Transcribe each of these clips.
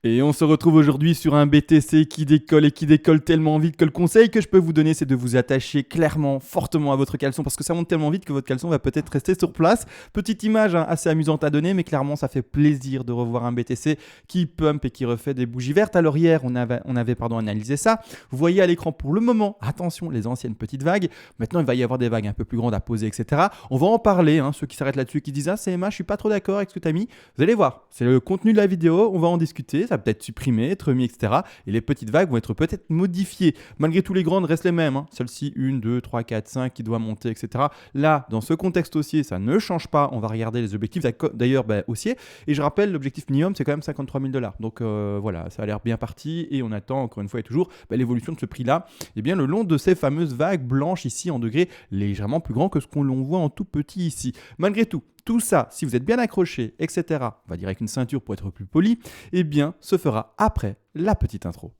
Et on se retrouve aujourd'hui sur un BTC qui décolle tellement vite que le conseil que je peux vous donner, c'est de vous attacher clairement, fortement à votre caleçon parce que ça monte tellement vite que votre caleçon va peut-être rester sur place. Petite image assez amusante à donner, mais clairement ça fait plaisir de revoir un BTC qui pump et qui refait des bougies vertes. Alors hier, on avait analysé ça. Vous voyez à l'écran pour le moment, attention, les anciennes petites vagues. Maintenant, il va y avoir des vagues un peu plus grandes à poser, etc. On va en parler, ceux qui s'arrêtent là-dessus, qui disent « Ah, CMA, je suis pas trop d'accord avec ce que tu as mis ». Vous allez voir, c'est le contenu de la vidéo, on va en discuter. Ça va peut-être supprimer, être remis, etc. Et les petites vagues vont être peut-être modifiées. Malgré tout, les grandes restent les mêmes. Celle-ci, 1, 2, 3, 4, 5 qui doit monter, etc. Là, dans ce contexte haussier, ça ne change pas. On va regarder les objectifs d'ailleurs haussiers. Et je rappelle, l'objectif minimum, c'est quand même 53 000 $. Donc voilà, ça a l'air bien parti. Et on attend encore une fois et toujours l'évolution de ce prix-là. Et bien le long de ces fameuses vagues blanches ici en degrés légèrement plus grands que ce qu'on voit en tout petit ici. Malgré tout, tout ça, si vous êtes bien accroché, etc., on va dire avec une ceinture pour être plus poli, eh bien, se fera après la petite intro.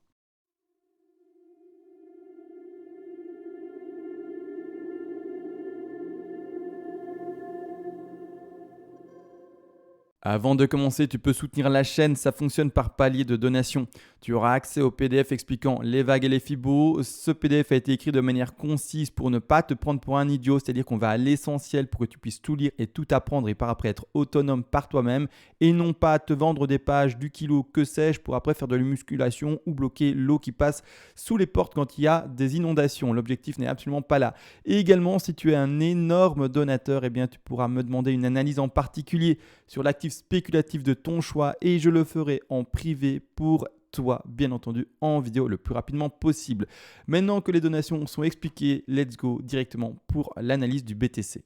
Avant de commencer, tu peux soutenir la chaîne, ça fonctionne par palier de donation. Tu auras accès au PDF expliquant les vagues et les fibos. Ce PDF a été écrit de manière concise pour ne pas te prendre pour un idiot, c'est-à-dire qu'on va à l'essentiel pour que tu puisses tout lire et tout apprendre et par après être autonome par toi-même et non pas te vendre des pages du kilo, que sais-je, pour après faire de la musculation ou bloquer l'eau qui passe sous les portes quand il y a des inondations. L'objectif n'est absolument pas là. Et également, si tu es un énorme donateur, eh bien, tu pourras me demander une analyse en particulier sur l'actif spéculatif de ton choix et je le ferai en privé pour toi, bien entendu, en vidéo le plus rapidement possible. Maintenant que les donations sont expliquées, let's go directement pour l'analyse du BTC.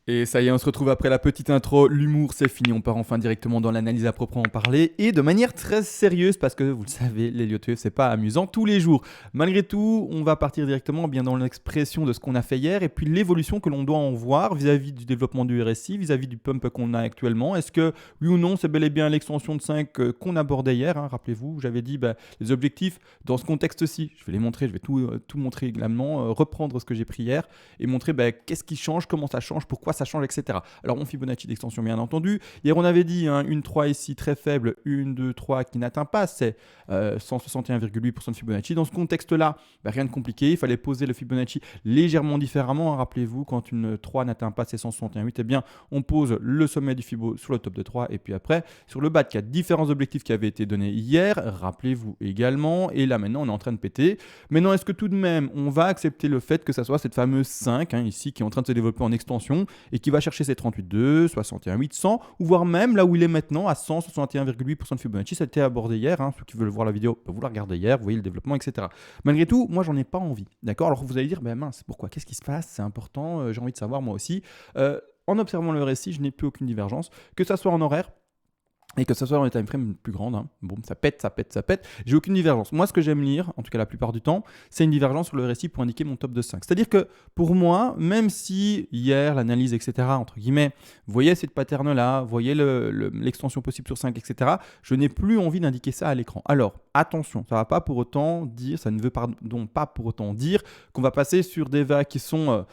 Et ça y est, on se retrouve après la petite intro, l'humour c'est fini, on part enfin directement dans l'analyse à proprement parler et de manière très sérieuse parce que vous le savez, les LioTE c'est pas amusant tous les jours. Malgré tout, on va partir directement bien dans l'expression de ce qu'on a fait hier et puis l'évolution que l'on doit en voir vis-à-vis du développement du RSI, vis-à-vis du pump qu'on a actuellement. Est-ce que oui ou non c'est bel et bien l'extension de 5 qu'on abordait hier, Rappelez-vous, j'avais dit les objectifs dans ce contexte-ci, je vais les montrer, je vais tout montrer également, reprendre ce que j'ai pris hier et montrer qu'est-ce qui change, comment ça change, pourquoi ça change, etc. Alors mon Fibonacci d'extension bien entendu, hier on avait dit une 3 ici très faible, une 2, 3 qui n'atteint pas, c'est 161,8% de Fibonacci. Dans ce contexte-là, rien de compliqué, il fallait poser le Fibonacci légèrement différemment. Rappelez-vous, quand une 3 n'atteint pas ses 161,8, eh bien on pose le sommet du Fibo sur le top de 3 et puis après sur le bas de 4. Différents objectifs qui avaient été donnés hier, rappelez-vous également, et là maintenant on est en train de péter. Maintenant est-ce que tout de même on va accepter le fait que ça soit cette fameuse 5 ici qui est en train de se développer en extension et qui va chercher ses 38,2, 61,8, 100, ou voire même là où il est maintenant à 161,8% de Fibonacci. Ça a été abordé hier. Ceux qui veulent voir la vidéo, vous la regardez hier, vous voyez le développement, etc. Malgré tout, moi, j'en ai pas envie. D'accord ? Alors vous allez dire, mince, pourquoi ? Qu'est-ce qui se passe ? C'est important, j'ai envie de savoir moi aussi. En observant le RSI, je n'ai plus aucune divergence, que ça soit en horaire, et que ce soit dans les time frames plus grandes, boum, ça pète, j'ai aucune divergence. Moi, ce que j'aime lire, en tout cas la plupart du temps, c'est une divergence sur le RSI pour indiquer mon top de 5. C'est-à-dire que pour moi, même si hier, l'analyse, etc., entre guillemets, vous voyez cette pattern-là, vous voyez l'extension possible sur 5, etc., je n'ai plus envie d'indiquer ça à l'écran. Alors, attention, ça ne va pas pour autant dire, ça ne veut pas pour autant dire qu'on va passer sur des vagues qui sont...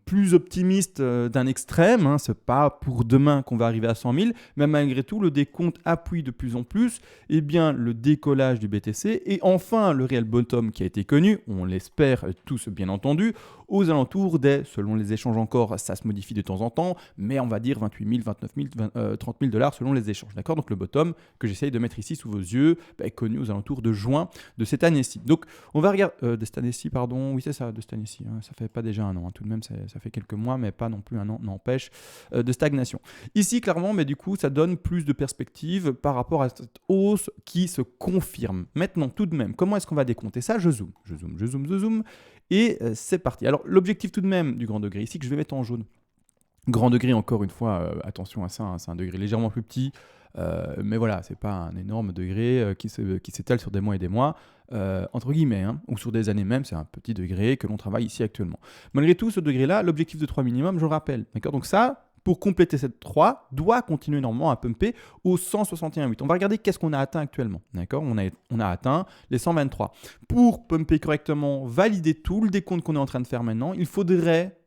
plus optimiste d'un extrême. C'est pas pour demain qu'on va arriver à 100 000, mais malgré tout, le décompte appuie de plus en plus le décollage du BTC et enfin le réel bottom qui a été connu, on l'espère tous bien entendu, aux alentours selon les échanges encore, ça se modifie de temps en temps, mais on va dire 28 000, 29 000, 30 000 $ selon les échanges. D'accord ? Donc le bottom que j'essaye de mettre ici sous vos yeux est connu aux alentours de juin de cette année-ci. Donc on va regarder, de cette année-ci, pardon, oui c'est ça, de cette année-ci, ça fait pas déjà un an, tout de même ça fait quelques mois, mais pas non plus un an, n'empêche, de stagnation. Ici clairement, mais du coup ça donne plus de perspectives par rapport à cette hausse qui se confirme. Maintenant tout de même, comment est-ce qu'on va décompter ça ? Je zoome. Et c'est parti. Alors l'objectif tout de même du grand degré ici que je vais mettre en jaune. Grand degré encore une fois, attention à ça, c'est un degré légèrement plus petit, mais voilà, c'est pas un énorme degré qui s'étale sur des mois et des mois, entre guillemets, ou sur des années même, c'est un petit degré que l'on travaille ici actuellement. Malgré tout, ce degré-là, l'objectif de 3 minimum, je le rappelle, d'accord ? Donc ça, pour compléter cette 3, doit continuer normalement à pumper au 161,8. On va regarder qu'est-ce qu'on a atteint actuellement. D'accord ? On a atteint les 123. Pour pumper correctement, valider tout le décompte qu'on est en train de faire maintenant, il faudrait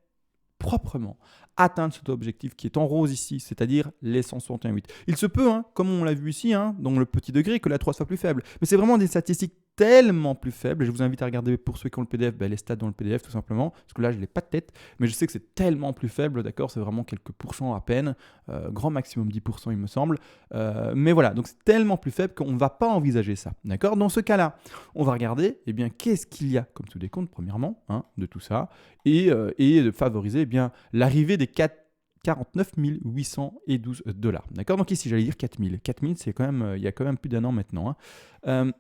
proprement atteindre cet objectif qui est en rose ici, c'est-à-dire les 161,8. Il se peut, hein, comme on l'a vu ici, hein, dans le petit degré, que la 3 soit plus faible. Mais c'est vraiment des statistiques tellement plus faibles. Je vous invite à regarder, pour ceux qui ont le PDF, les stats dans le PDF tout simplement, parce que là je n'ai pas de tête, mais je sais que c'est tellement plus faible, d'accord, c'est vraiment quelques pourcents à peine, grand maximum 10% il me semble, mais voilà, donc c'est tellement plus faible qu'on ne va pas envisager ça, d'accord. Dans ce cas-là, on va regarder, eh bien, qu'est-ce qu'il y a comme sous décompte, premièrement, hein, de tout ça, et de favoriser, eh bien, l'arrivée des 49 812 $. D'accord. Donc ici, j'allais dire 4000. 4000, c'est quand même, il y a quand même plus d'un an maintenant, hein.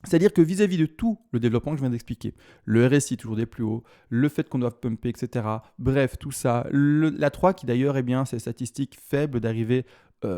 C'est-à-dire que vis-à-vis de tout le développement que je viens d'expliquer, le RSI toujours des plus hauts, le fait qu'on doit pumper, etc. Bref, tout ça, la 3 qui d'ailleurs, eh bien, c'est statistique faible d'arriver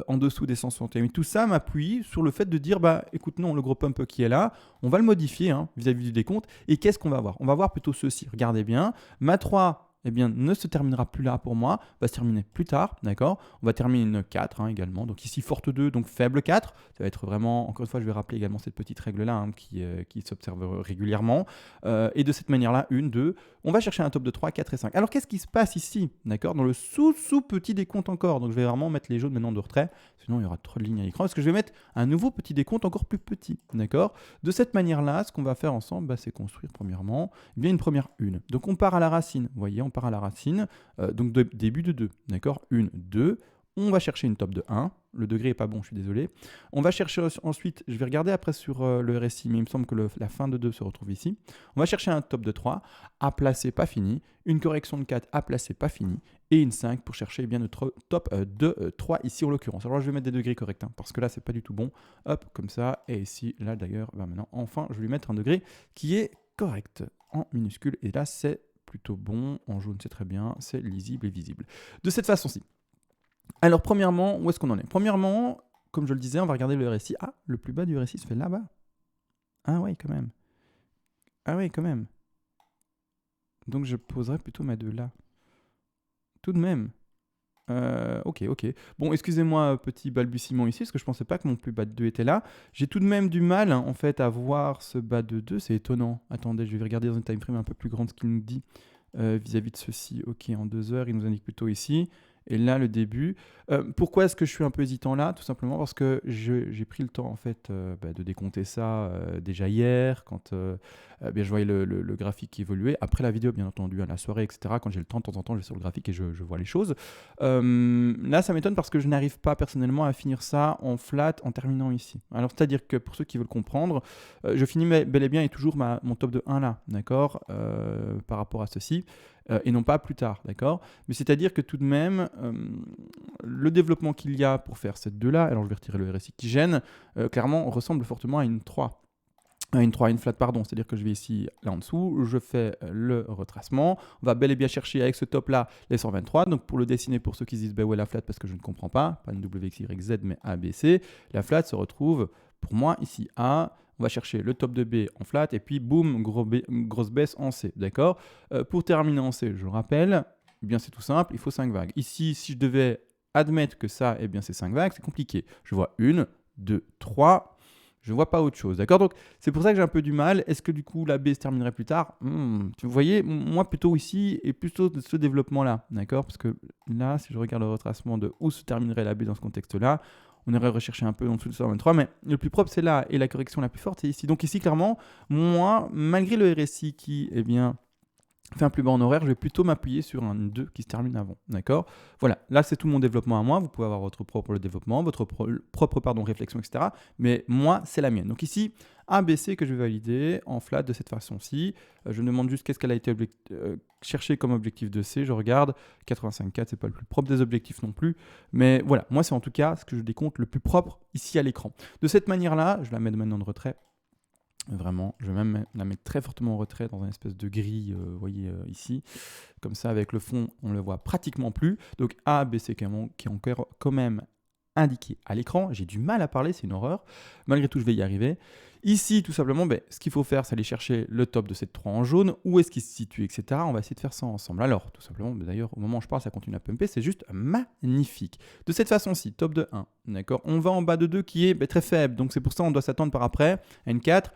en dessous des 161. Tout ça m'appuie sur le fait de dire, bah, écoute, non, le gros pump qui est là, on va le modifier, hein, vis-à-vis du décompte. Et qu'est-ce qu'on va voir? On va voir plutôt ceci. Regardez bien, ma 3, eh bien, ne se terminera plus là pour moi, va se terminer plus tard, d'accord. On va terminer une 4 hein, également, donc ici forte 2, donc faible 4, ça va être vraiment, encore une fois, je vais rappeler également cette petite règle-là hein, qui s'observe régulièrement, et de cette manière-là, 1, 2, on va chercher un top de 3, 4 et 5. Alors qu'est-ce qui se passe ici, d'accord, dans le sous-petit décompte encore, donc je vais vraiment mettre les jaunes maintenant de retrait, sinon il y aura trop de lignes à l'écran, parce que je vais mettre un nouveau petit décompte encore plus petit, d'accord. De cette manière-là, ce qu'on va faire ensemble, bah, c'est construire premièrement, eh bien une première 1. Donc on part à la racine, vous voyez, on part à la racine, donc début de 2, d'accord, 1, 2, on va chercher une top de 1, le degré est pas bon, je suis désolé. On va chercher ensuite, je vais regarder après sur le RSI, mais il me semble que la fin de 2 se retrouve ici. On va chercher un top de 3, à placer, pas fini, une correction de 4, à placer, pas fini, et une 5 pour chercher bien notre top de 3 ici en l'occurrence. Alors je vais mettre des degrés corrects, hein, parce que là c'est pas du tout bon, hop, comme ça, et ici, là d'ailleurs, bah, maintenant, enfin, je vais lui mettre un degré qui est correct, en minuscule, et là c'est plutôt bon, en jaune c'est très bien, c'est lisible et visible. De cette façon-ci. Alors premièrement, où est-ce qu'on en est? Premièrement, comme je le disais, on va regarder le RSI. Ah, le plus bas du RSI se fait là-bas. Ah oui, quand même. Ah oui, quand même. Donc je poserais plutôt ma 2 là. Tout de même. Ok. Bon, excusez-moi, petit balbutiement ici, parce que je pensais pas que mon plus bas de 2 était là. J'ai tout de même du mal, hein, en fait, à voir ce bas de 2. C'est étonnant. Attendez, je vais regarder dans une time frame un peu plus grande ce qu'il nous dit vis-à-vis de ceci. Ok, en 2 heures, il nous indique plutôt ici. Et là, le début. Pourquoi est-ce que je suis un peu hésitant là? Tout simplement parce que j'ai pris le temps en fait de décompter ça déjà hier, quand bien, je voyais le graphique qui évoluait. Après la vidéo, bien entendu, à la soirée, etc. Quand j'ai le temps, de temps en temps, je vais sur le graphique et je vois les choses. Là, ça m'étonne parce que je n'arrive pas personnellement à finir ça en flat en terminant ici. Alors, c'est-à-dire que pour ceux qui veulent comprendre, je finis bel et bien et toujours mon top de 1 là, d'accord, par rapport à ceci. Et non pas plus tard, d'accord. Mais c'est-à-dire que tout de même, le développement qu'il y a pour faire cette 2-là, alors je vais retirer le RSI qui gêne, clairement ressemble fortement à une 3. Une flat, pardon, c'est-à-dire que je vais ici, là en dessous, je fais le retracement, on va bel et bien chercher avec ce top-là les 123, donc pour le dessiner, pour ceux qui se disent, ouais, la flat, parce que je ne comprends pas une WXYZ, mais ABC, la flat se retrouve, pour moi, ici A, on va chercher le top de B en flat, et puis boum, grosse baisse en C, d'accord. Pour terminer en C, je rappelle, eh bien c'est tout simple, il faut 5 vagues. Ici, si je devais admettre que ça, eh bien c'est 5 vagues, c'est compliqué. Je vois 1, 2, 3... Je ne vois pas autre chose, d'accord. Donc, c'est pour ça que j'ai un peu du mal. Est-ce que du coup, la B se terminerait plus tard? Vous voyez, moi, plutôt ici, et plutôt de ce développement-là, d'accord. Parce que là, si je regarde le retracement de où se terminerait la B dans ce contexte-là, on aurait recherché un peu en dessous de 123, mais le plus propre, c'est là. Et la correction la plus forte, c'est ici. Donc ici, clairement, moi, malgré le RSI qui, eh bien, fait un plus bas en horaire, je vais plutôt m'appuyer sur un 2 qui se termine avant, d'accord. Voilà, là c'est tout mon développement à moi, vous pouvez avoir votre propre développement, votre propre réflexion, etc. Mais moi, c'est la mienne. Donc ici, ABC que je vais valider en flat de cette façon-ci. Je me demande juste qu'est-ce qu'elle a été cherchée comme objectif de C, je regarde, 85,4, c'est pas le plus propre des objectifs non plus. Mais voilà, moi c'est en tout cas ce que je décompte le plus propre ici à l'écran. De cette manière-là, je la mets maintenant de retrait. Vraiment, je vais même la mettre très fortement en retrait dans une espèce de grille, vous voyez ici. Comme ça, avec le fond, on ne le voit pratiquement plus. Donc A, B, C qui est encore quand même indiqué à l'écran. J'ai du mal à parler, c'est une horreur. Malgré tout, je vais y arriver. Ici, tout simplement, ce qu'il faut faire, c'est aller chercher le top de cette 3 en jaune, où est-ce qu'il se situe, etc. On va essayer de faire ça ensemble. Alors, tout simplement, d'ailleurs, au moment où je parle, ça continue à pumper, c'est juste magnifique. De cette façon-ci, top de 1, d'accord. On va en bas de 2 qui est très faible, donc c'est pour ça qu'on doit s'attendre par après à une 4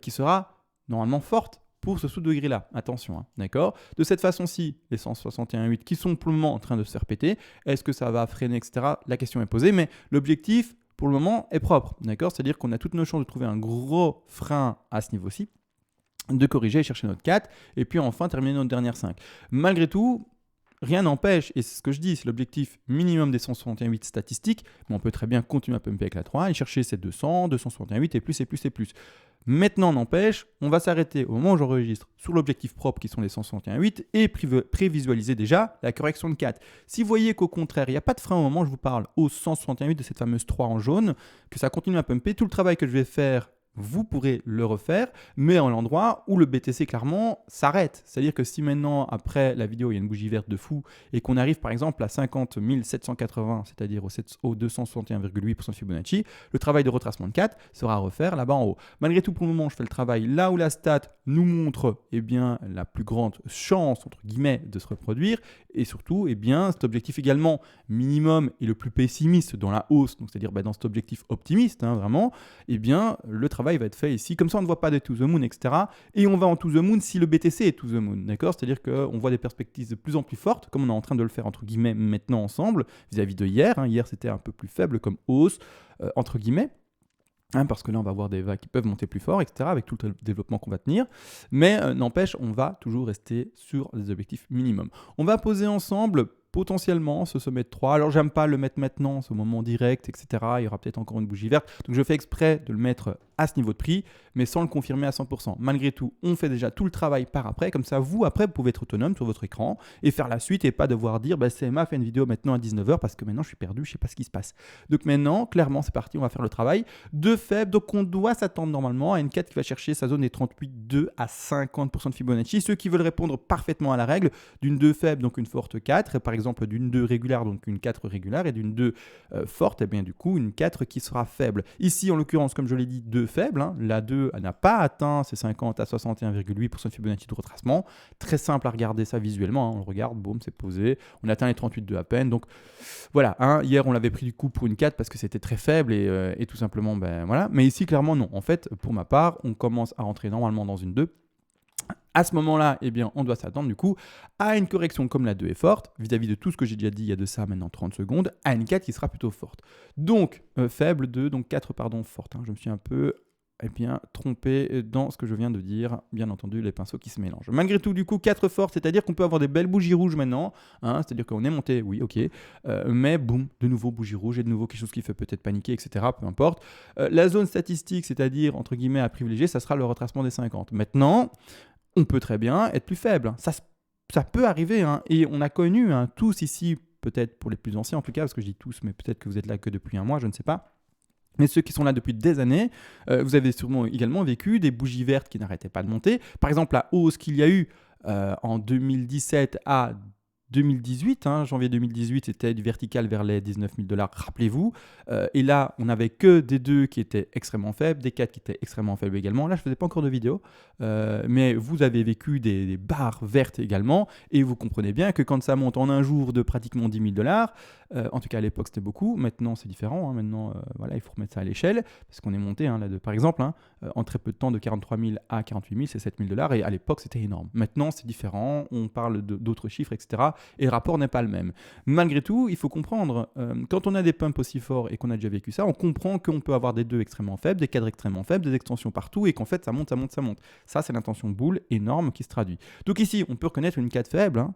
qui sera normalement forte pour ce sous-degré-là. Attention, hein, d'accord? De cette façon-ci, les 161,8 qui sont pour le moment en train de se faire péter, est-ce que ça va freiner, etc. La question est posée, mais l'objectif, pour le moment, est propre, d'accord? C'est-à-dire qu'on a toutes nos chances de trouver un gros frein à ce niveau-ci, de corriger et chercher notre 4, et puis enfin terminer notre dernière 5. Malgré tout, rien n'empêche, et c'est ce que je dis, c'est l'objectif minimum des 161,8 statistiques, mais on peut très bien continuer à pumper avec la 3 et chercher ces 200, 261,8 et plus et plus et plus. Maintenant, n'empêche, on va s'arrêter au moment où j'enregistre sur l'objectif propre qui sont les 161,8 et prévisualiser déjà la correction de 4. Si vous voyez qu'au contraire, il n'y a pas de frein au moment où je vous parle aux 161,8 de cette fameuse 3 en jaune, que ça continue à pumper, tout le travail que je vais faire, vous pourrez le refaire, mais en l'endroit où le BTC clairement s'arrête. C'est-à-dire que si maintenant, après la vidéo, il y a une bougie verte de fou et qu'on arrive par exemple à 50 780, c'est-à-dire au 261,8% de Fibonacci, le travail de retracement de 4 sera à refaire là-bas en haut. Malgré tout, pour le moment, je fais le travail là où la stat nous montre la plus grande chance, entre guillemets, de se reproduire et surtout, cet objectif également minimum et le plus pessimiste dans la hausse, donc c'est-à-dire dans cet objectif optimiste, vraiment, le travail va être fait ici. Comme ça, on ne voit pas de to the moon, etc. Et on va en to the moon si le BTC est to the moon, d'accord? C'est-à-dire qu'on voit des perspectives de plus en plus fortes, comme on est en train de le faire, entre guillemets, maintenant ensemble, vis-à-vis de hier. Hier, c'était un peu plus faible comme hausse, entre guillemets. Parce que là, on va avoir des vagues qui peuvent monter plus fort, etc., avec tout le développement qu'on va tenir. Mais n'empêche, on va toujours rester sur des objectifs minimum. On va poser ensemble potentiellement ce sommet de 3. Alors, j'aime pas le mettre maintenant, c'est au moment direct, etc. Il y aura peut-être encore une bougie verte. Donc, je fais exprès de le mettre à ce niveau de prix, mais sans le confirmer à 100%. Malgré tout, on fait déjà tout le travail par après. Comme ça, vous, après, vous pouvez être autonome sur votre écran et faire la suite et pas devoir dire CMA fait une vidéo maintenant à 19h parce que maintenant, je suis perdu, je sais pas ce qui se passe. Donc, maintenant, clairement, c'est parti, on va faire le travail de faible. Donc, on doit s'attendre normalement à une 4 qui va chercher sa zone des 38,2 à 50% de Fibonacci. Ceux qui veulent répondre parfaitement à la règle d'une 2 faible, donc une forte 4, et par exemple d'une 2 régulière, donc une 4 régulière, et d'une 2 forte, du coup, une 4 qui sera faible. Ici, en l'occurrence, comme je l'ai dit, 2 faible. La 2 n'a pas atteint ses 50 à 61,8% de Fibonacci de retracement. Très simple à regarder ça visuellement. On le regarde, boum, c'est posé. On atteint les 38,2 à peine. Donc voilà, hier, on l'avait pris du coup pour une 4 parce que c'était très faible et tout simplement, voilà. Mais ici, clairement, non. En fait, pour ma part, on commence à rentrer normalement dans une 2. À ce moment-là, on doit s'attendre du coup à une correction comme la 2 est forte, vis-à-vis de tout ce que j'ai déjà dit il y a de ça maintenant 30 secondes, à une 4 qui sera plutôt forte. Donc, faible 2, donc 4, forte. Je me suis un peu trompé dans ce que je viens de dire. Bien entendu, les pinceaux qui se mélangent. Malgré tout, du coup, 4 forte, c'est-à-dire qu'on peut avoir des belles bougies rouges maintenant. C'est-à-dire qu'on est monté, oui, ok. Mais boum, de nouveau bougie rouge et de nouveau quelque chose qui fait peut-être paniquer, etc. Peu importe. La zone statistique, c'est-à-dire, entre guillemets, à privilégier, ça sera le retracement des 50. Maintenant, on peut très bien être plus faible. Ça peut arriver. Et on a connu tous ici, peut-être pour les plus anciens en tout cas, parce que je dis tous, mais peut-être que vous êtes là que depuis un mois, je ne sais pas. Mais ceux qui sont là depuis des années, vous avez sûrement également vécu des bougies vertes qui n'arrêtaient pas de monter. Par exemple, la hausse qu'il y a eu en 2017 à 2018, janvier 2018, c'était du vertical vers les 19 000 $, rappelez-vous. Et là, on n'avait que des 2 qui étaient extrêmement faibles, des 4 qui étaient extrêmement faibles également. Là, je ne faisais pas encore de vidéo, mais vous avez vécu des barres vertes également. Et vous comprenez bien que quand ça monte en un jour de pratiquement 10 000 $, en tout cas à l'époque c'était beaucoup, maintenant c'est différent. Maintenant, il faut remettre ça à l'échelle, parce qu'on est monté, par exemple, en très peu de temps de 43 000 à 48 000, c'est 7 000 $. Et à l'époque, c'était énorme. Maintenant, c'est différent. On parle d'autres chiffres, etc. Et le rapport n'est pas le même. Malgré tout, il faut comprendre, quand on a des pumps aussi forts et qu'on a déjà vécu ça, on comprend qu'on peut avoir des 2 extrêmement faibles, des cadres extrêmement faibles, des extensions partout et qu'en fait, ça monte, ça monte, ça monte. Ça, c'est l'intention boule énorme qui se traduit. Donc ici, on peut reconnaître une 4 faible,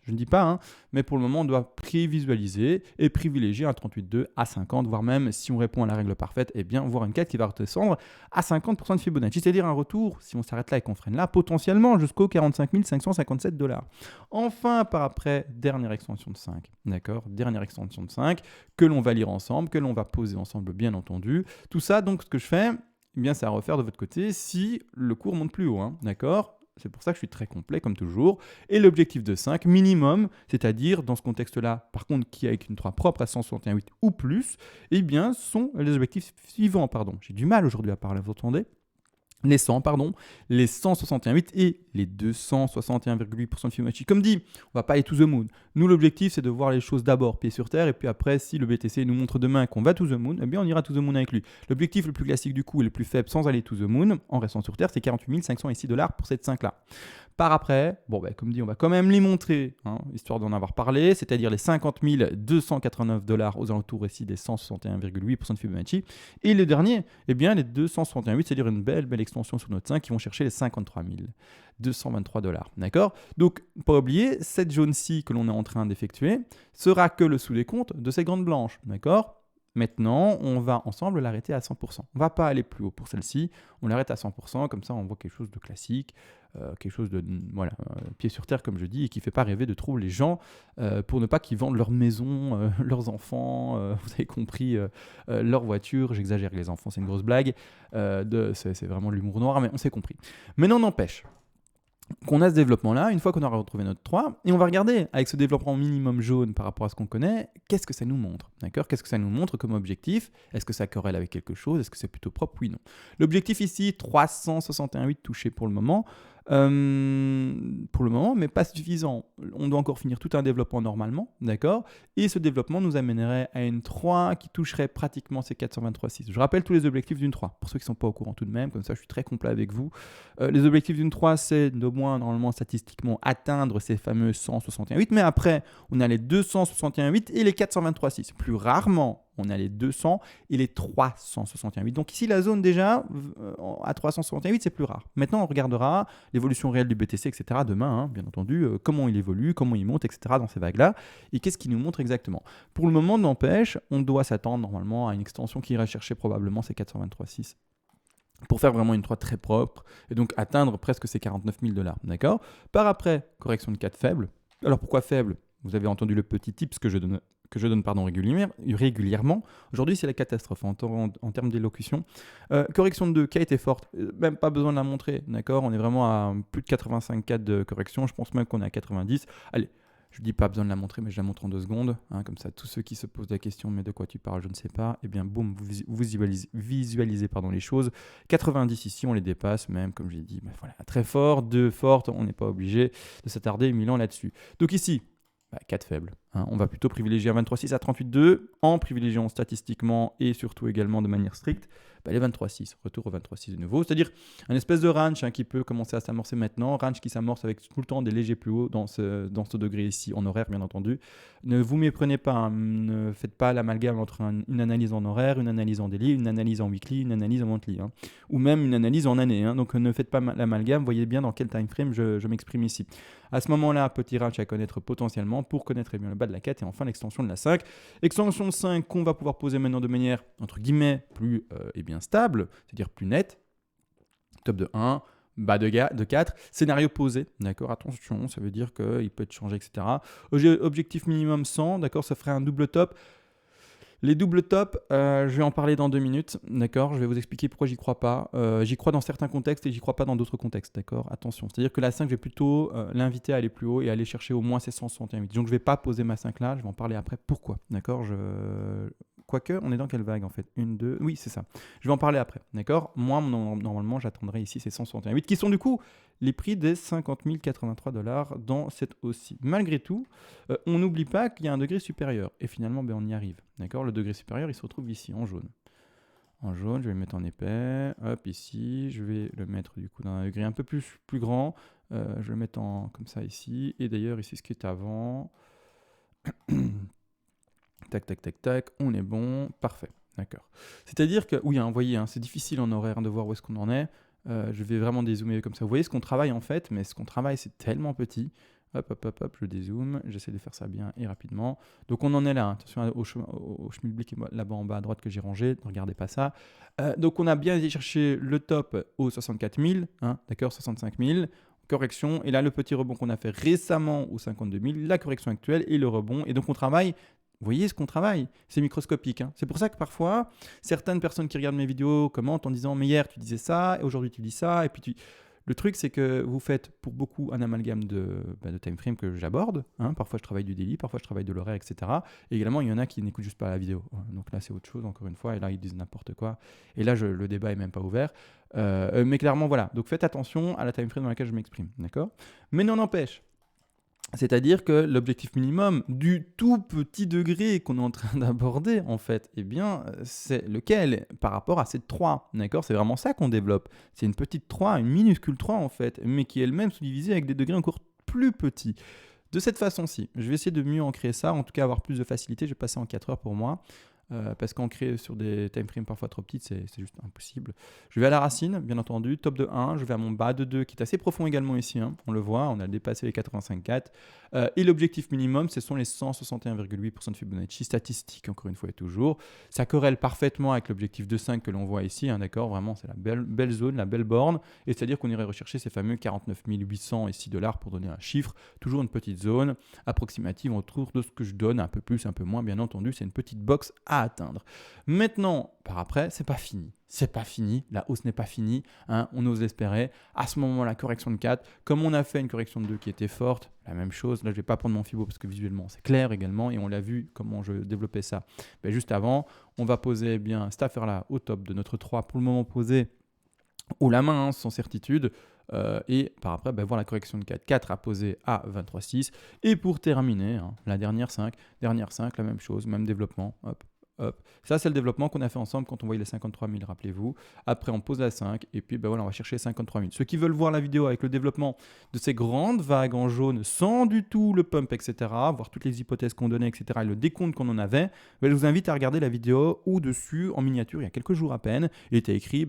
je ne dis pas, mais pour le moment, on doit prévisualiser et privilégier un 38,2 à 50, voire même, si on répond à la règle parfaite, voir une 4 qui va redescendre à 50% de Fibonacci, c'est-à-dire un retour, si on s'arrête là et qu'on freine là, potentiellement jusqu'aux 45 557 $. Enfin, par après, dernière extension de 5, d'accord? Dernière extension de 5, que l'on va lire ensemble, que l'on va poser ensemble, bien entendu. Tout ça, donc, ce que je fais, c'est à refaire de votre côté si le cours monte plus haut, d'accord? C'est pour ça que je suis très complet comme toujours. Et l'objectif de 5 minimum, c'est-à-dire dans ce contexte-là, par contre, qui est avec une 3 propre à 161,8 ou plus, sont les objectifs suivants. J'ai du mal aujourd'hui à parler, vous entendez ? les 100, pardon, les 161,8 et les 261,8% de Fibonacci. Comme dit, on va pas aller to the moon. Nous, l'objectif, c'est de voir les choses d'abord pied sur terre, et puis après, si le BTC nous montre demain qu'on va to the moon, eh bien, on ira to the moon avec lui. L'objectif le plus classique du coup et le plus faible sans aller to the moon, en restant sur terre, c'est 48 506 $ pour cette 5 là. Par après, comme dit, on va quand même les montrer, histoire d'en avoir parlé, c'est-à-dire les 50 289 $ aux alentours ici des 161,8% de Fibonacci. Et le dernier, eh bien les 261,8, c'est-à-dire une belle extension sur notre 5 qui vont chercher les 53 223 $. D'accord? Donc, pas oublier, cette jaune-ci que l'on est en train d'effectuer sera que le sous-décompte de ces grandes blanches. D'accord? Maintenant, on va ensemble l'arrêter à 100%. On ne va pas aller plus haut pour celle-ci, on l'arrête à 100%, comme ça on voit quelque chose de classique, quelque chose de pied sur terre comme je dis, et qui ne fait pas rêver de trop les gens, pour ne pas qu'ils vendent leur maison, leurs enfants, vous avez compris, leur voiture, j'exagère les enfants, c'est une grosse blague, c'est vraiment de l'humour noir, mais on s'est compris. Mais non, n'empêche qu'on a ce développement-là, une fois qu'on aura retrouvé notre 3, et on va regarder avec ce développement minimum jaune par rapport à ce qu'on connaît, qu'est-ce que ça nous montre, d'accord? Qu'est-ce que ça nous montre comme objectif? Est-ce que ça corrèle avec quelque chose? Est-ce que c'est plutôt propre? Oui, non. L'objectif ici, 361,8 touchés pour le moment, mais pas suffisant. On doit encore finir tout un développement normalement, d'accord? Et ce développement nous amènerait à une 3 qui toucherait pratiquement ces 423,6. Je rappelle tous les objectifs d'une 3, pour ceux qui ne sont pas au courant tout de même, comme ça je suis très complet avec vous. Les objectifs d'une 3, c'est d'au moins normalement statistiquement atteindre ces fameux 161,8, mais après on a les 261,8 et les 423,6. Plus rarement, on a les 200 et les 361,8. Donc ici, la zone déjà, à 361,8, c'est plus rare. Maintenant, on regardera l'évolution réelle du BTC, etc. demain, bien entendu, comment il évolue, comment il monte, etc. dans ces vagues-là, et qu'est-ce qu'il nous montre exactement. Pour le moment, n'empêche, on doit s'attendre normalement à une extension qui ira chercher probablement ces 423,6 pour faire vraiment une 3 très propre, et donc atteindre presque ces 49 000 $. D'accord? Par après, correction de 4 faible. Alors pourquoi faible? Vous avez entendu le petit tips que je donne régulièrement. Aujourd'hui, c'est la catastrophe en termes d'élocution. Correction de 2 qui a été forte, même pas besoin de la montrer, d'accord? On est vraiment à plus de 85 cas de correction, je pense même qu'on est à 90. Allez, je ne dis pas besoin de la montrer, mais je la montre en 2 secondes. Comme ça, tous ceux qui se posent la question, mais de quoi tu parles, je ne sais pas, eh bien, boum, vous visualisez les choses. 90 ici, on les dépasse, même, comme j'ai dit, voilà, très fort, 2 fortes, on n'est pas obligé de s'attarder 1000 ans là-dessus. Donc ici, 4 faibles. On va plutôt privilégier un 23,6 à 38,2 en privilégiant statistiquement et surtout également de manière stricte les 23,6. Retour au 23,6 de nouveau. C'est-à-dire un espèce de range qui peut commencer à s'amorcer maintenant. Range qui s'amorce avec tout le temps des légers plus hauts dans ce degré ici, en horaire bien entendu. Ne vous méprenez pas, ne faites pas l'amalgame entre une analyse en horaire, une analyse en daily, une analyse en weekly, une analyse en monthly, ou même une analyse en année. Donc ne faites pas l'amalgame, voyez bien dans quel time frame je m'exprime ici. À ce moment-là, petit range à connaître potentiellement pour connaître bien le bas de la 4 et enfin l'extension de la 5. Extension 5 qu'on va pouvoir poser maintenant de manière, entre guillemets, plus stable, c'est-à-dire plus nette. Top de 1, bas de 4, scénario posé, d'accord, attention, ça veut dire qu'il peut être changé, etc. Objectif minimum 100, d'accord, ça ferait un double top. Les doubles tops, je vais en parler dans 2 minutes, d'accord. Je vais vous expliquer pourquoi j'y crois pas. J'y crois dans certains contextes et j'y crois pas dans d'autres contextes, d'accord. Attention, c'est-à-dire que la 5, je vais plutôt l'inviter à aller plus haut et aller chercher au moins ces 161,8. Donc je vais pas poser ma 5 là, je vais en parler après. Pourquoi, d'accord. Quoique, on est dans quelle vague en fait? 1, 2, oui c'est ça. Je vais en parler après, d'accord. Moi, normalement, j'attendrai ici ces 161,8 qui sont du coup les prix des 50 083 $ dans cette hausse-ci. Malgré tout, on n'oublie pas qu'il y a un degré supérieur. Et finalement, on y arrive. D'accord? Le degré supérieur, il se retrouve ici, en jaune. En jaune, je vais le mettre en épais. Hop, ici, je vais le mettre du coup dans un degré un peu plus grand. Je vais le mettre comme ça ici. Et d'ailleurs, ici, ce qui est avant. Tac, tac, tac, tac. On est bon. Parfait. D'accord. C'est-à-dire que, oui, vous voyez, c'est difficile en horaire de voir où est-ce qu'on en est. Je vais vraiment dézoomer comme ça. Vous voyez ce qu'on travaille en fait, mais ce qu'on travaille c'est tellement petit. Hop, je dézoome, j'essaie de faire ça bien et rapidement. Donc on en est là, attention au schmilblick là-bas en bas à droite que j'ai rangé, ne regardez pas ça. Donc on a bien été chercher le top au 64 000, d'accord, 65 000. Correction, et là le petit rebond qu'on a fait récemment au 52 000, la correction actuelle et le rebond. Et donc on travaille. Vous voyez ce qu'on travaille, c'est microscopique. C'est pour ça que parfois, certaines personnes qui regardent mes vidéos commentent en disant « Mais hier, tu disais ça, et aujourd'hui, tu dis ça. » Et puis Le truc, c'est que vous faites pour beaucoup un amalgame de time frame que j'aborde. Hein. Parfois, je travaille du daily, parfois, je travaille de l'horaire, etc. Et également, il y en a qui n'écoutent juste pas la vidéo. Donc là, c'est autre chose, encore une fois. Et là, ils disent n'importe quoi. Et là, le débat est même pas ouvert. Mais clairement, voilà. Donc, faites attention à la time frame dans laquelle je m'exprime. D'accord ? Mais non n'empêche. C'est-à-dire que l'objectif minimum du tout petit degré qu'on est en train d'aborder, en fait, eh bien, c'est lequel par rapport à cette 3, d'accord ? C'est vraiment ça qu'on développe. C'est une petite 3, une minuscule 3, en fait, mais qui est elle-même sous-divisée avec des degrés encore plus petits. De cette façon-ci, je vais essayer de mieux ancrer ça, en tout cas avoir plus de facilité. Je vais passer en 4 heures pour moi. Parce qu'ancrer sur des time frames parfois trop petites, c'est juste impossible. Je vais à la racine, bien entendu, top de 1, je vais à mon bas de 2, qui est assez profond également ici, hein, on le voit, on a dépassé les 85,4. Et l'objectif minimum, ce sont les 161,8% de Fibonacci, statistique, encore une fois et toujours. Ça corrèle parfaitement avec l'objectif de 5 que l'on voit ici, hein, d'accord, vraiment, c'est la belle zone, la belle borne, et c'est-à-dire qu'on irait rechercher ces fameux 49 800 ici $ pour donner un chiffre, toujours une petite zone approximative autour de ce que je donne, un peu plus, un peu moins, bien entendu, c'est une petite box à atteindre. Maintenant, par après, c'est pas fini. C'est pas fini, la hausse n'est pas finie, hein, on ose l'espérer. À ce moment, la correction de 4, comme on a fait une correction de 2 qui était forte, la même chose, là je vais pas prendre mon Fibo parce que visuellement c'est clair également et on l'a vu comment je développais ça. Mais juste avant, on va poser bien cette affaire-là au top de notre 3 pour le moment posé haut la main, hein, sans certitude. Et par après, voir la correction de 4. 4 à poser à 23,6. Et pour terminer, hein, la dernière 5, la même chose, même développement. Hop, hop. Ça, c'est le développement qu'on a fait ensemble quand on voyait les 53 000, rappelez-vous. Après, on pose la 5 et puis voilà, on va chercher les 53 000. Ceux qui veulent voir la vidéo avec le développement de ces grandes vagues en jaune sans du tout le pump, etc., voir toutes les hypothèses qu'on donnait, etc., et le décompte qu'on en avait, je vous invite à regarder la vidéo où dessus, en miniature, il y a quelques jours à peine, il était écrit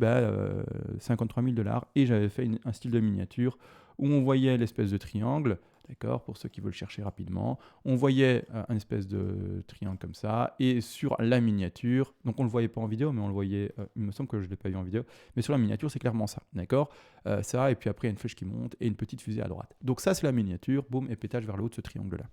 53 000 $ et j'avais fait un style de miniature où on voyait l'espèce de triangle. D'accord, pour ceux qui veulent chercher rapidement. On voyait un espèce de triangle comme ça, et sur la miniature, donc on ne le voyait pas en vidéo, mais on le voyait, il me semble que je ne l'ai pas vu en vidéo, mais sur la miniature, c'est clairement ça, d'accord, ça, et puis après, il y a une flèche qui monte, et une petite fusée à droite. Donc ça, c'est la miniature, boum, et pétage vers le haut de ce triangle-là.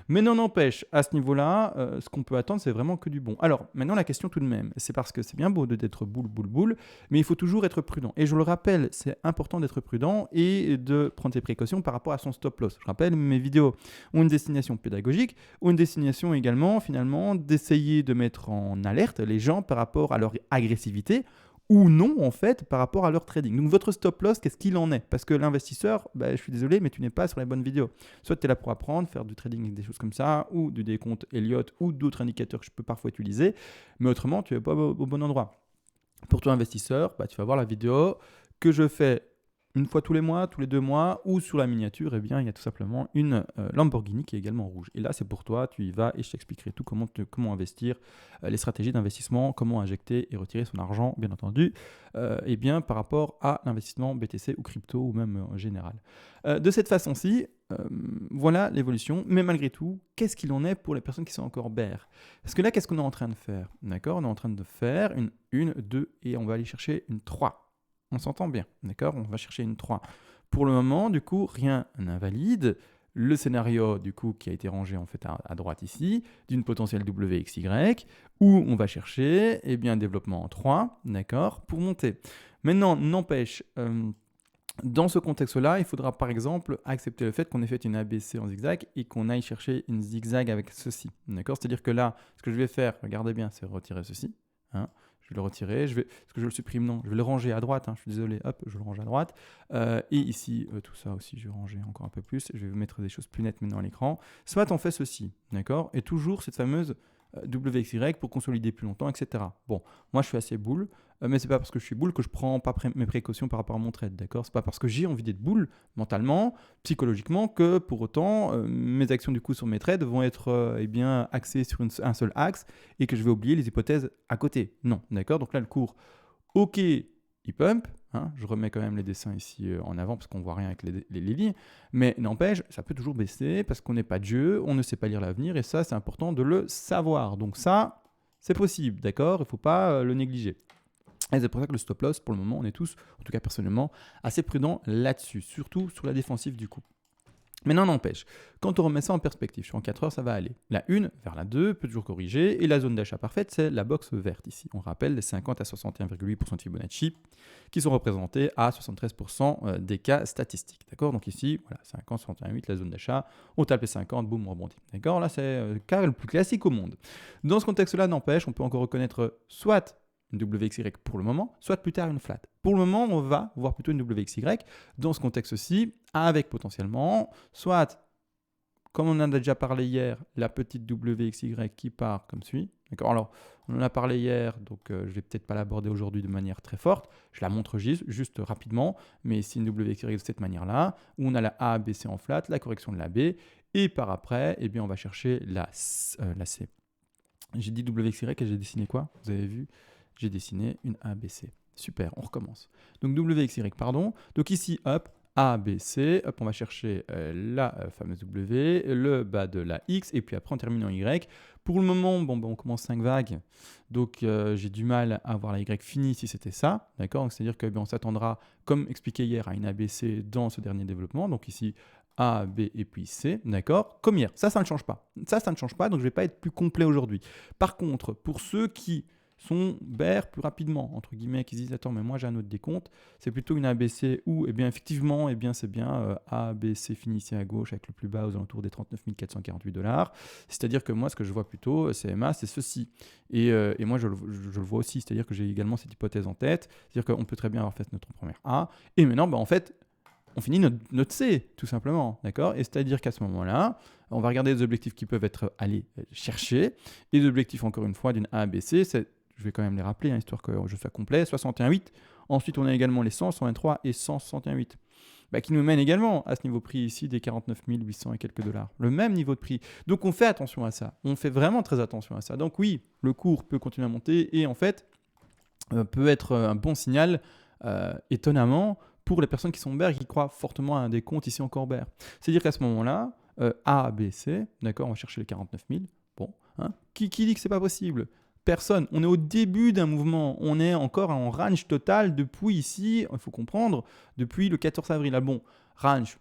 Mais non n'empêche, à ce niveau-là, ce qu'on peut attendre, c'est vraiment que du bon. Alors, maintenant, la question tout de même, c'est parce que c'est bien beau d'être boule, mais il faut toujours être prudent. Et je le rappelle, c'est important d'être prudent et de prendre ses précautions par rapport à son stop loss. Je rappelle, mes vidéos ont une destination pédagogique, ont une destination également, finalement, d'essayer de mettre en alerte les gens par rapport à leur agressivité ou non, en fait, par rapport à leur trading. Donc, votre stop loss, qu'est-ce qu'il en est ? Parce que l'investisseur, je suis désolé, mais tu n'es pas sur les bonnes vidéos. Soit tu es là pour apprendre, faire du trading, des choses comme ça, ou du décompte Elliott, ou d'autres indicateurs que je peux parfois utiliser, mais autrement, tu n'es pas au bon endroit. Pour toi, investisseur, tu vas voir la vidéo que je fais une fois tous les mois, tous les 2 mois, ou sur la miniature, il y a tout simplement une Lamborghini qui est également rouge. Et là, c'est pour toi, tu y vas et je t'expliquerai tout comment investir, les stratégies d'investissement, comment injecter et retirer son argent, bien entendu, par rapport à l'investissement BTC ou crypto ou même en général. De cette façon-ci, voilà l'évolution. Mais malgré tout, qu'est-ce qu'il en est pour les personnes qui sont encore bear ? Parce que là, qu'est-ce qu'on est en train de faire ? D'accord ? On est en train de faire une 2 et on va aller chercher une 3. On s'entend bien, d'accord ? On va chercher une 3. Pour le moment, du coup, rien n'invalide le scénario, du coup, qui a été rangé en fait à droite ici, d'une potentielle WXY, où on va chercher un développement en 3, d'accord, pour monter. Maintenant, n'empêche, dans ce contexte-là, il faudra par exemple accepter le fait qu'on ait fait une ABC en zigzag et qu'on aille chercher une zigzag avec ceci, d'accord ? C'est-à-dire que là, ce que je vais faire, regardez bien, c'est retirer ceci, hein. Je vais le retirer, est-ce que je le supprime ? Non, je vais le ranger à droite, hein, je suis désolé, hop, je le range à droite. Et ici, tout ça aussi, je vais ranger encore un peu plus. Je vais vous mettre des choses plus nettes maintenant à l'écran. Soit on fait ceci, d'accord ? Et toujours cette fameuse WXY pour consolider plus longtemps, etc. Bon, moi je suis assez boule, mais c'est pas parce que je suis boule que je prends pas mes précautions par rapport à mon trade, d'accord ? C'est pas parce que j'ai envie d'être boule mentalement, psychologiquement, que pour autant mes actions du coup sur mes trades vont être axées sur un seul axe et que je vais oublier les hypothèses à côté. Non, d'accord ? Donc là le cours, ok, il pump. Hein, je remets quand même les dessins ici en avant parce qu'on ne voit rien avec les lignes. Mais n'empêche, ça peut toujours baisser parce qu'on n'est pas Dieu, on ne sait pas lire l'avenir et ça, c'est important de le savoir. Donc ça, c'est possible, d'accord ? Il ne faut pas le négliger. Et c'est pour ça que le stop loss, pour le moment, on est tous, en tout cas personnellement, assez prudents là-dessus, surtout sur la défensive du coup. Maintenant, n'empêche, quand on remet ça en perspective, sur 4 heures, ça va aller. La 1 vers la 2 peut toujours corriger, et la zone d'achat parfaite, c'est la box verte ici. On rappelle les 50 à 61,8% de Fibonacci qui sont représentés à 73% des cas statistiques. D'accord? Donc ici, voilà, 50, 61,8, la zone d'achat, on tape les 50, boum, on rebondit. D'accord? Là, c'est le cas le plus classique au monde. Dans ce contexte-là, n'empêche, on peut encore reconnaître soit une WXY pour le moment, soit plus tard une flat. Pour le moment, on va voir plutôt une WXY dans ce contexte-ci, avec potentiellement, soit, comme on en a déjà parlé hier, la petite WXY qui part comme suit. D'accord. Alors, on en a parlé hier, donc je ne vais peut-être pas l'aborder aujourd'hui de manière très forte. Je la montre juste rapidement, mais c'est une WXY de cette manière-là, où on a la A, B, C en flat, la correction de la B, et par après, eh bien, on va chercher la C. J'ai dit WXY et j'ai dessiné quoi? Vous avez vu? J'ai dessiné une ABC. Super, on recommence. Donc WXY, pardon. Donc ici, hop, ABC, hop, on va chercher la fameuse W, le bas de la X, et puis après on termine en Y. Pour le moment, bon, on commence 5 vagues, donc j'ai du mal à voir la Y finie si c'était ça, d'accord? C'est-à-dire qu'on s'attendra, comme expliqué hier, à une ABC dans ce dernier développement. Donc ici, A, B et puis C, d'accord? Comme hier, ça ne change pas. Ça ne change pas, donc je ne vais pas être plus complet aujourd'hui. Par contre, pour ceux qui sont bears plus rapidement, entre guillemets, qui se disent attends, mais moi j'ai un autre décompte, c'est plutôt une ABC où, eh bien, effectivement, eh bien, c'est bien ABC fini ici à gauche avec le plus bas aux alentours des 39 448 $. C'est-à-dire que moi, ce que je vois plutôt, CMA, c'est ceci. Et moi, je le vois aussi, c'est-à-dire que j'ai également cette hypothèse en tête, c'est-à-dire qu'on peut très bien avoir fait notre première A, et maintenant, en fait, on finit notre C, tout simplement, d'accord? Et c'est-à-dire qu'à ce moment-là, on va regarder les objectifs qui peuvent être allés chercher, et les objectifs, encore une fois, d'une A à B, C, c'est, je vais quand même les rappeler, histoire que je sois complet, 61,8. Ensuite, on a également les 100, 123 et 161,8. Qui nous mènent également à ce niveau prix ici des 49 800 et quelques $. Le même niveau de prix. Donc, on fait attention à ça. On fait vraiment très attention à ça. Donc, oui, le cours peut continuer à monter et en fait, peut être un bon signal, étonnamment, pour les personnes qui sont bears et qui croient fortement à un décompte ici encore bear. C'est-à-dire qu'à ce moment-là, A, B, C, d'accord, on va chercher les 49 000. Bon, hein, qui dit que c'est pas possible? Personne. On est au début d'un mouvement. On est encore en range total depuis ici, il faut comprendre, depuis le 14 avril. Ah bon, range,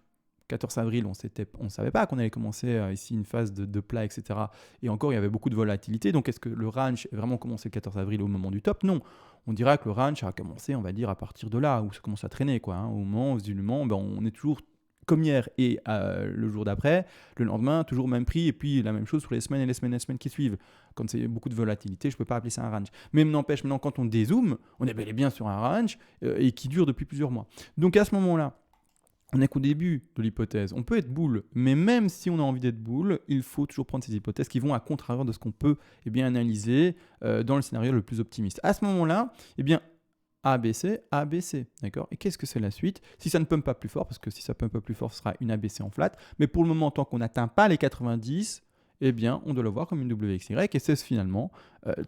14 avril, on ne savait pas qu'on allait commencer ici une phase de plat, etc. Et encore, il y avait beaucoup de volatilité. Donc, est-ce que le range est vraiment commencé le 14 avril au moment du top? Non. On dira que le range a commencé, on va dire, à partir de là, où ça commence à traîner, quoi. Au moment, visiblement, on est toujours comme hier et le jour d'après, le lendemain, toujours même prix, et puis la même chose sur les semaines et les semaines qui suivent. Quand c'est beaucoup de volatilité, je ne peux pas appeler ça un range. Mais n'empêche, maintenant, quand on dézoome, on est bel et bien sur un range et qui dure depuis plusieurs mois. Donc à ce moment-là, on n'est qu'au début de l'hypothèse. On peut être bull, mais même si on a envie d'être bull, il faut toujours prendre ces hypothèses qui vont à contrario de ce qu'on peut analyser dans le scénario le plus optimiste. À ce moment-là, ABC, ABC, d'accord? Et qu'est-ce que c'est la suite? Si ça ne pump pas plus fort, parce que si ça pump pas plus fort, ce sera une ABC en flat. Mais pour le moment, tant qu'on n'atteint pas les 90, on doit le voir comme une WXY. Et c'est finalement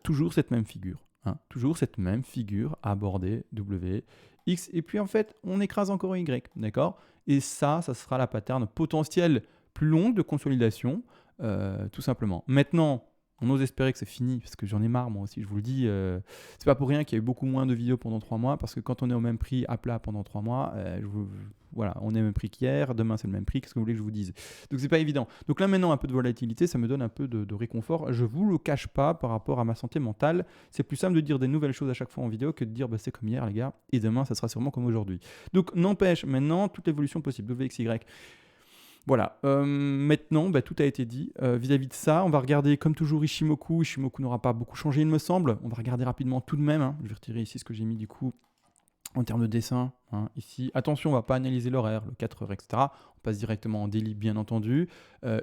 toujours cette même figure. Toujours cette même figure abordée W, X. Et puis en fait, on écrase encore Y, d'accord? Et ça sera la pattern potentielle plus longue de consolidation, tout simplement. Maintenant, on ose espérer que c'est fini, parce que j'en ai marre, moi aussi, je vous le dis. C'est pas pour rien qu'il y a eu beaucoup moins de vidéos pendant 3 mois, parce que quand on est au même prix à plat pendant 3 mois, voilà, on est au même prix qu'hier, demain c'est le même prix, qu'est-ce que vous voulez que je vous dise? Donc c'est pas évident. Donc là maintenant, un peu de volatilité, ça me donne un peu de réconfort. Je vous le cache pas par rapport à ma santé mentale. C'est plus simple de dire des nouvelles choses à chaque fois en vidéo que de dire c'est comme hier les gars, et demain ça sera sûrement comme aujourd'hui. Donc n'empêche, maintenant, toute l'évolution possible, WXY. Voilà, maintenant tout a été dit vis-à-vis de ça. On va regarder comme toujours Ishimoku. Ishimoku n'aura pas beaucoup changé, il me semble. On va regarder rapidement tout de même. Je vais retirer ici ce que j'ai mis du coup en termes de dessin. Ici, attention, on ne va pas analyser l'horaire, le 4 heures, etc. On passe directement en daily, bien entendu.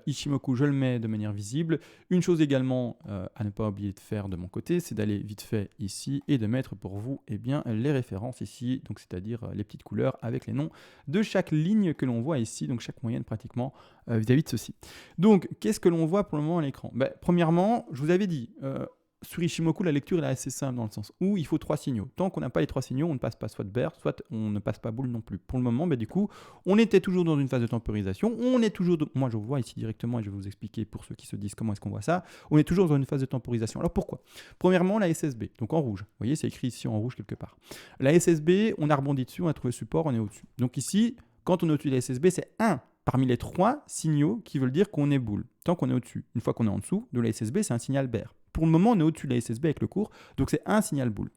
Ishimoku, je le mets de manière visible. Une chose également à ne pas oublier de faire de mon côté, c'est d'aller vite fait ici et de mettre pour vous les références ici, donc c'est-à-dire les petites couleurs avec les noms de chaque ligne que l'on voit ici, donc chaque moyenne pratiquement vis-à-vis de ceci. Donc, qu'est-ce que l'on voit pour le moment à l'écran? Premièrement, je vous avais dit... sur Ishimoku, la lecture est assez simple dans le sens où il faut 3 signaux. Tant qu'on n'a pas les 3 signaux, on ne passe pas soit bear, soit on ne passe pas bull non plus. Pour le moment, du coup, on était toujours dans une phase de temporisation. Moi, je vous vois ici directement et je vais vous expliquer pour ceux qui se disent comment est-ce qu'on voit ça. On est toujours dans une phase de temporisation. Alors pourquoi? Premièrement, la SSB, donc en rouge. Vous voyez, c'est écrit ici en rouge quelque part. La SSB, on a rebondi dessus, on a trouvé support, on est au-dessus. Donc ici, quand on est au-dessus de la SSB, c'est 1. parmi les 3 signaux qui veulent dire qu'on est boule, tant qu'on est au-dessus. Une fois qu'on est en dessous de la SSB, c'est un signal bear. Pour le moment, on est au-dessus de la SSB avec le cours, donc c'est un signal boule.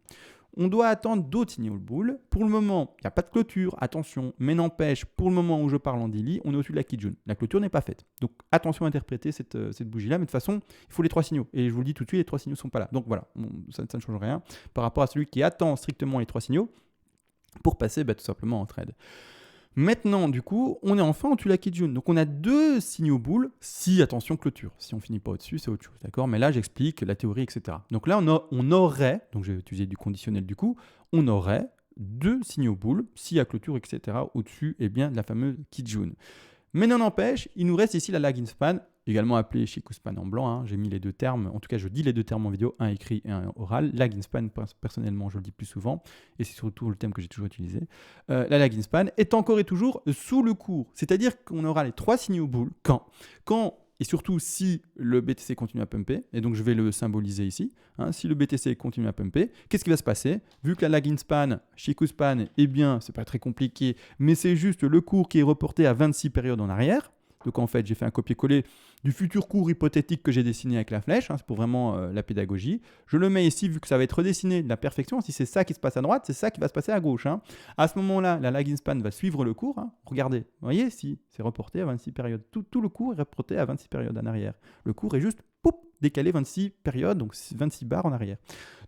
On doit attendre d'autres signaux boule. Pour le moment, il n'y a pas de clôture, attention, mais n'empêche, pour le moment où je parle en daily, on est au-dessus de la Kijun. La clôture n'est pas faite. Donc attention à interpréter cette bougie-là, mais de toute façon, il faut les 3 signaux. Et je vous le dis tout de suite, les 3 signaux ne sont pas là. Donc voilà, ça ne change rien par rapport à celui qui attend strictement les 3 signaux pour passer tout simplement en trade. Maintenant, du coup, on est enfin au-dessus de la Kijun. Donc, on a 2 signaux boules, si, attention, clôture. Si on finit pas au-dessus, c'est autre chose, d'accord? Mais là, j'explique la théorie, etc. Donc là, on aurait, donc j'ai utilisé du conditionnel du coup, on aurait 2 signaux boules, si à clôture, etc., au-dessus, de la fameuse Kijun. Mais non n'empêche, il nous reste ici la lagging span, également appelée Chikou span en blanc. J'ai mis les 2 termes, en tout cas je dis les 2 termes en vidéo, un écrit et un oral. Lagging span, personnellement, je le dis plus souvent, et c'est surtout le terme que j'ai toujours utilisé. La lagging span est encore et toujours sous le cours, c'est-à-dire qu'on aura les 3 signaux boules quand et surtout si le BTC continue à pumper, et donc je vais le symboliser ici, si le BTC continue à pumper, qu'est-ce qui va se passer? Vu que la lagging span, Chikou span, c'est pas très compliqué, mais c'est juste le cours qui est reporté à 26 périodes en arrière. Donc en fait, j'ai fait un copier-coller du futur cours hypothétique que j'ai dessiné avec la flèche, c'est pour vraiment la pédagogie. Je le mets ici, vu que ça va être redessiné de la perfection. Si c'est ça qui se passe à droite, c'est ça qui va se passer à gauche. À ce moment-là, la lagging span va suivre le cours. Regardez, vous voyez, si c'est reporté à 26 périodes. Tout le cours est reporté à 26 périodes en arrière. Le cours est juste décalé 26 périodes, donc 26 barres en arrière.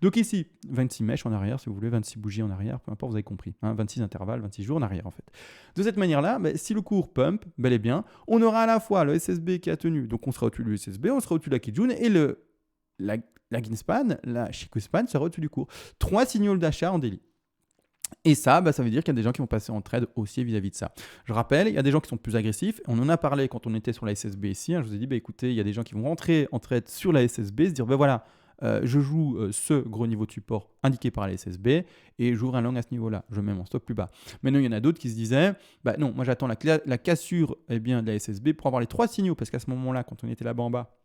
Donc ici, 26 mèches en arrière, si vous voulez, 26 bougies en arrière, peu importe, vous avez compris. 26 intervalles, 26 jours en arrière en fait. De cette manière-là, si le cours pump, bel et bien, on aura à la fois le SSB qui a tenu, donc on sera au-dessus du SSB, on sera au-dessus de la Kijun, et la lagging span, la Chikou span sera au-dessus du cours. 3 signaux d'achat en daily. Et ça veut dire qu'il y a des gens qui vont passer en trade aussi vis-à-vis de ça. Je rappelle, il y a des gens qui sont plus agressifs. On en a parlé quand on était sur la SSB ici. Je vous ai dit, écoutez, il y a des gens qui vont rentrer en trade sur la SSB, se dire, voilà, je joue ce gros niveau de support indiqué par la SSB et j'ouvre un long à ce niveau-là. Je mets mon stop plus bas. Maintenant, il y en a d'autres qui se disaient, non, moi j'attends la cassure de la SSB pour avoir les 3 signaux, parce qu'à ce moment-là, quand on était là-bas en bas,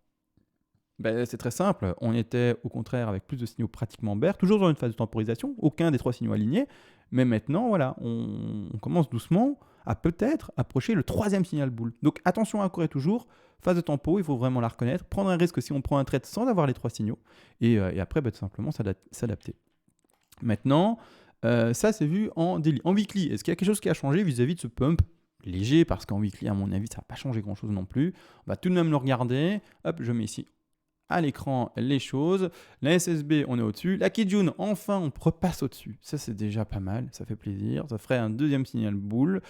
c'est très simple, on était au contraire avec plus de signaux pratiquement bear, toujours dans une phase de temporisation, aucun des 3 signaux alignés, mais maintenant voilà, on commence doucement à peut-être approcher le 3e signal boule. Donc attention à courir toujours, phase de tempo, il faut vraiment la reconnaître, prendre un risque si on prend un trade sans avoir les 3 signaux, et après tout simplement s'adapter. Maintenant, ça c'est vu en daily. En weekly, est-ce qu'il y a quelque chose qui a changé vis-à-vis de ce pump léger, parce qu'en weekly, à mon avis, ça ne va pas changer grand-chose non plus. On va tout de même le regarder. Hop, je mets ici à l'écran les choses. La SSB, on est au-dessus. La Kijun, enfin, on repasse au-dessus. Ça, c'est déjà pas mal. Ça fait plaisir. Ça ferait un 2e signal boule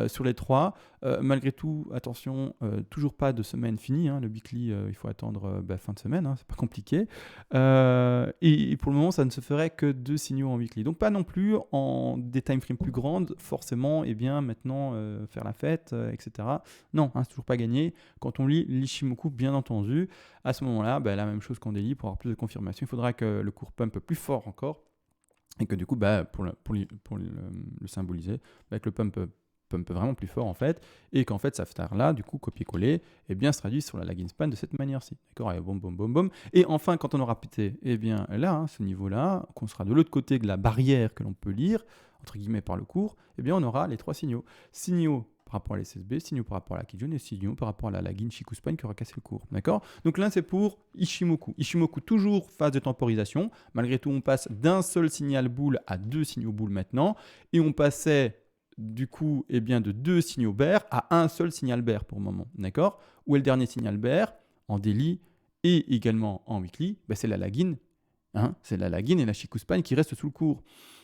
sur les 3. Malgré tout, attention, toujours pas de semaine finie. Le weekly, il faut attendre fin de semaine. C'est pas compliqué. Et pour le moment, ça ne se ferait que 2 signaux en weekly. Donc, pas non plus en des time frames plus grandes, forcément, maintenant, faire la fête, etc. Non, c'est toujours pas gagné. Quand on lit l'Ishimoku, bien entendu, à ce moment-là, la même chose qu'en daily, pour avoir plus de confirmation, il faudra que le cours pump plus fort encore, et que du coup, pour le symboliser, que le pump vraiment plus fort en fait, et qu'en fait, ça là, du coup, copier-coller, se traduit sur la lagging span de cette manière-ci. D'accord? Et boum, boum, boum, boum. Et enfin, quand on aura pété, là, ce niveau-là, qu'on sera de l'autre côté de la barrière que l'on peut lire, entre guillemets par le cours, on aura les 3 signaux. Signaux par rapport à l'SSB, signaux par rapport à la Kijun et signaux par rapport à la lagging Chikou span qui aura cassé le cours. D'accord? Donc là, c'est pour Ishimoku. Ishimoku, toujours phase de temporisation. Malgré tout, on passe d'un seul signal boule à 2 signaux boule maintenant. Et on passait du coup de 2 signaux bear à un seul signal bear pour le moment. D'accord? Où est le dernier signal bear? En daily et également en weekly, c'est la lagging. C'est la lagging et la Chikou span qui restent sous le cours.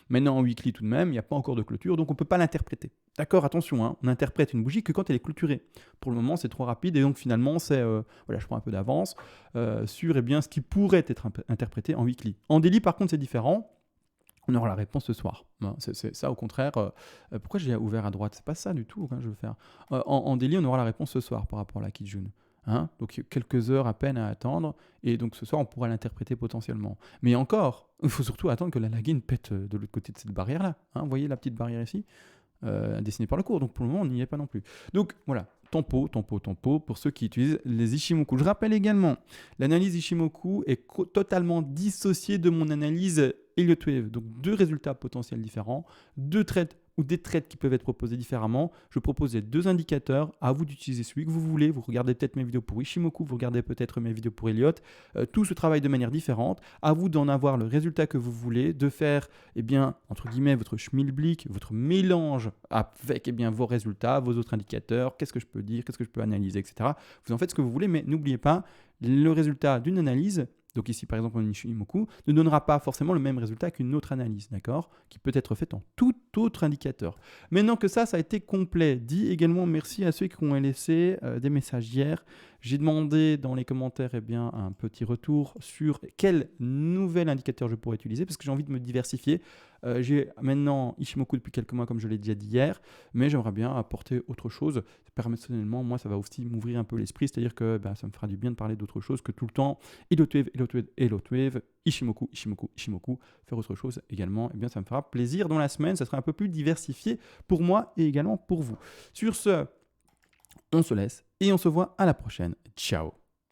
Maintenant, en weekly, tout de même, il n'y a pas encore de clôture, donc on ne peut pas l'interpréter. D'accord, attention, on interprète une bougie que quand elle est clôturée. Pour le moment, c'est trop rapide, et donc finalement, c'est, je prends un peu d'avance sur ce qui pourrait être interprété en weekly. En daily, par contre, c'est différent. On aura la réponse ce soir. C'est ça, au contraire. Pourquoi j'ai ouvert à droite? C'est pas ça du tout que je veux faire. En daily, on aura la réponse ce soir par rapport à la Kijun. Donc quelques heures à peine à attendre, et donc ce soir on pourra l'interpréter potentiellement. Mais encore, il faut surtout attendre que la lagging pète de l'autre côté de cette barrière-là. Vous voyez la petite barrière ici, dessinée par le cours, donc pour le moment on n'y est pas non plus. Donc voilà, tempo pour ceux qui utilisent les Ishimoku. Je rappelle également, l'analyse Ishimoku est totalement dissociée de mon analyse Elliott-Wave, donc deux résultats potentiels différents, deux trades ou des trades qui peuvent être proposés différemment. Je propose les deux indicateurs, à vous d'utiliser celui que vous voulez. Vous regardez peut-être mes vidéos pour Ishimoku, vous regardez peut-être mes vidéos pour Elliott. Tout se travaille de manière différente. À vous d'en avoir le résultat que vous voulez, de faire, eh bien, entre guillemets, votre schmilblick, votre mélange avec vos résultats, vos autres indicateurs, qu'est-ce que je peux dire, qu'est-ce que je peux analyser, etc. Vous en faites ce que vous voulez, mais n'oubliez pas, le résultat d'une analyse, donc ici par exemple en Ishimoku, ne donnera pas forcément le même résultat qu'une autre analyse, d'accord, qui peut être faite en tout autre indicateur. Maintenant que ça a été complet, dis également merci à ceux qui ont laissé des messages hier. J'ai demandé dans les commentaires un petit retour sur quel nouvel indicateur je pourrais utiliser parce que j'ai envie de me diversifier. J'ai maintenant Ishimoku depuis quelques mois comme je l'ai déjà dit hier, mais j'aimerais bien apporter autre chose. Personnellement, moi ça va aussi m'ouvrir un peu l'esprit, c'est-à-dire que ça me fera du bien de parler d'autre chose que tout le temps Elliott-Wave, Ishimoku, faire autre chose également, ça me fera plaisir dans la semaine, ça sera un peu plus diversifié pour moi et également pour vous. Sur ce, on se laisse et on se voit à la prochaine. Ciao.